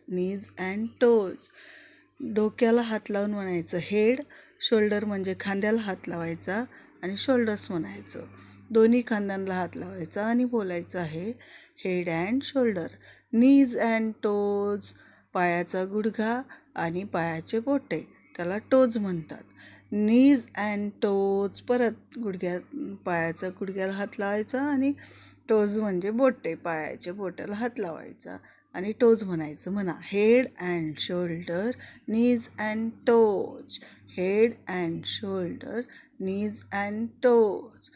Knees and toes. डोक्याला हात लावून म्हणायचं हेड. शोल्डर म्हणजे खांद्याला हात लावायचा आणि शोल्डर्स म्हणायचं. दोन्ही खांद्यांना हात लावायचा आणि बोलायचं आहे head and shoulder. Knees and toes. पायाचा गुडघा आणि पायाचे बोटे त्याला टोज म्हणतात. नीज अँड टोज. परत पायाचा गुडघ्याला हात लावायचा आणि टोज म्हणजे बोटे, पायाच्या बोटाला हात लावायचा आणि टोज म्हणायचं. म्हणा head and shoulder, knees and toes. Head and shoulder, knees and toes.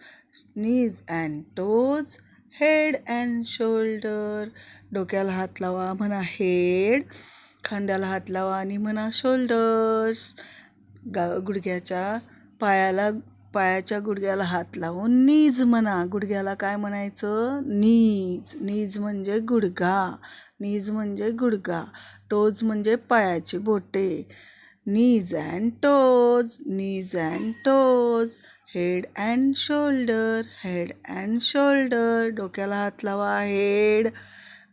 Knees and toes, head and shoulder. डोक्याला हात लावा म्हणा हेड. खांद्याला हात लावा आणि म्हणा शोल्डर्स. पायाच्या गुडघ्याला हात लावून नीज म्हणा. गुडघ्याला काय म्हणायचं? नीज. नीज म्हणजे गुडघा. नीज म्हणजे गुडघा. टोज म्हणजे पायाची बोटे. Knees and toes. Knees and toes. Head and shoulder. Head and shoulder. डोक्याला हात लावा हेड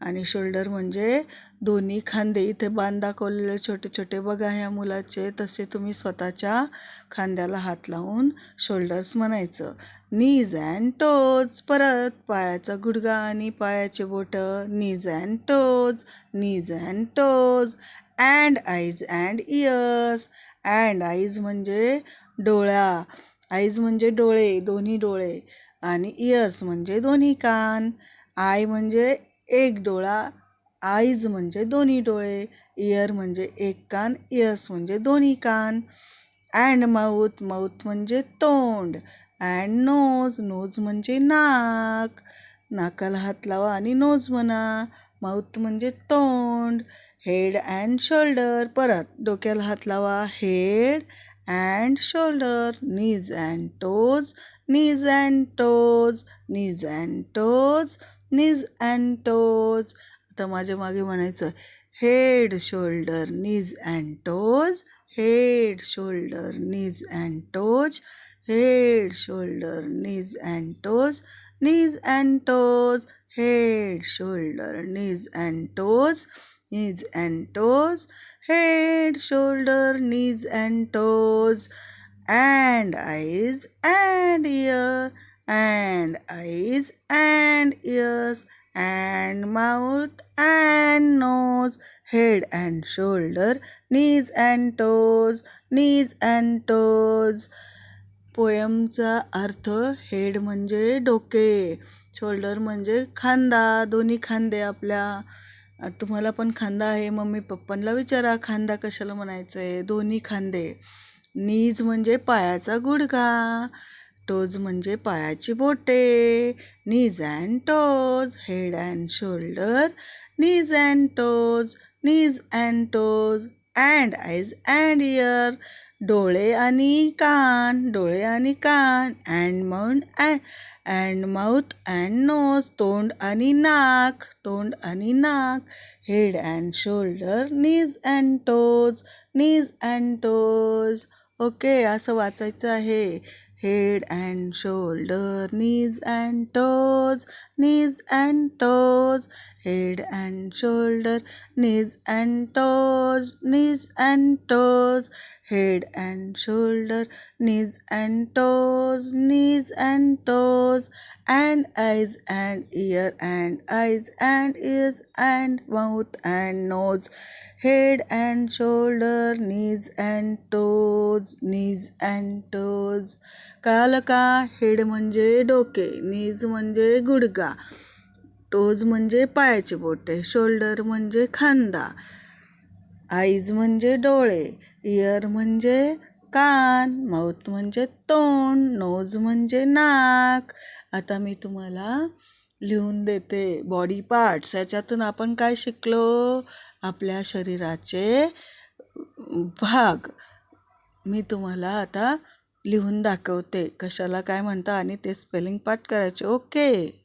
आणि शोल्डर म्हणजे दोन्ही खांदे. इथे बाण दाखवलेले छोटे छोटे बघा ह्या मुलाचे, तसे तुम्ही स्वतःच्या खांद्याला हात लावून शोल्डर्स म्हणायचं. Knees and toes. परत पायाचा गुडघा आणि पायाचे बोटं. Knees and toes. Knees and toes. And eyes and ears. And eyes म्हणजे डोळा. आईज म्हणजे डोळे, दोन्ही डोळे. आणि इयर्स म्हणजे दोन्ही कान. आय म्हणजे एक डोळा, आईज म्हणजे दोन्ही डोळे, इयर म्हणजे एक कान, इयर्स म्हणजे दोन्ही कान. And mouth. माऊथ म्हणजे तोंड. And knows. नोज म्हणजे नाक. नाकाला हात लावा आणि नोज म्हणा. माऊथ म्हणजे तोंड. Head and shoulder. परत डोक्याला हात लावा head and shoulder. Knees and toes. Knees and toes. Knees and toes. Knees and toes. आता माझ्या मागे म्हणायचं head shoulder knees and toes. Head shoulder knees and toes. Head shoulder knees and toes. Knees and toes. Head shoulder knees and toes. Knees and toes. Head shoulder knees and toes. And eyes and year. And eyes and years. and mouth and nose, head and shoulder, knees and toes, knees and toes. पोयमचा अर्थ head म्हणजे डोके, shoulder म्हणजे खांदा, दोन्ही खांदे आपल्या. तुम्हाला पण खांदा आहे, मम्मी पप्पांना विचारा खांदा कशाला म्हणायचं आहे. दोन्ही खांदे. नीज म्हणजे पायाचा गुडघा, टोज म्हणजे पायाची बोटे. Knees and toes. Head and shoulder. Knees and toes. Knees and toes. And eyes and ear. डोळे आणि कान. डोळे आणि कान. And mouth and nose. तोंड आणि नाक. तोंड आणि नाक. Head and shoulder. Knees and toes. Knees and toes. Okay, असं वाचायचं आहे. Head and shoulder, knees and toes, knees and toes. Head and shoulder, knees and toes, knees and toes. Head and shoulder, knees and toes, knees and toes. And eyes and ear and eyes and ears and mouth and nose, head and shoulder, knees and toes, knees and toes. कळालं का? Head म्हणजे डोके, नीज म्हणजे गुडघा, toes म्हणजे पायाचे बोटे, shoulder म्हणजे खांदा, आईज म्हणजे डोळे, इयर म्हणजे कान, माउथ म्हणजे तोंड, नोज म्हणजे नाक. आता मी तुम्हाला लिहून देते बॉडी पार्ट्स. याच्यातून आपण काय शिकलो? आपल्या शरीराचे भाग. मी तुम्हाला आता लिहून दाखवते कशाला काय म्हणता आणि ते स्पेलिंग पाठ करायचे. ओके.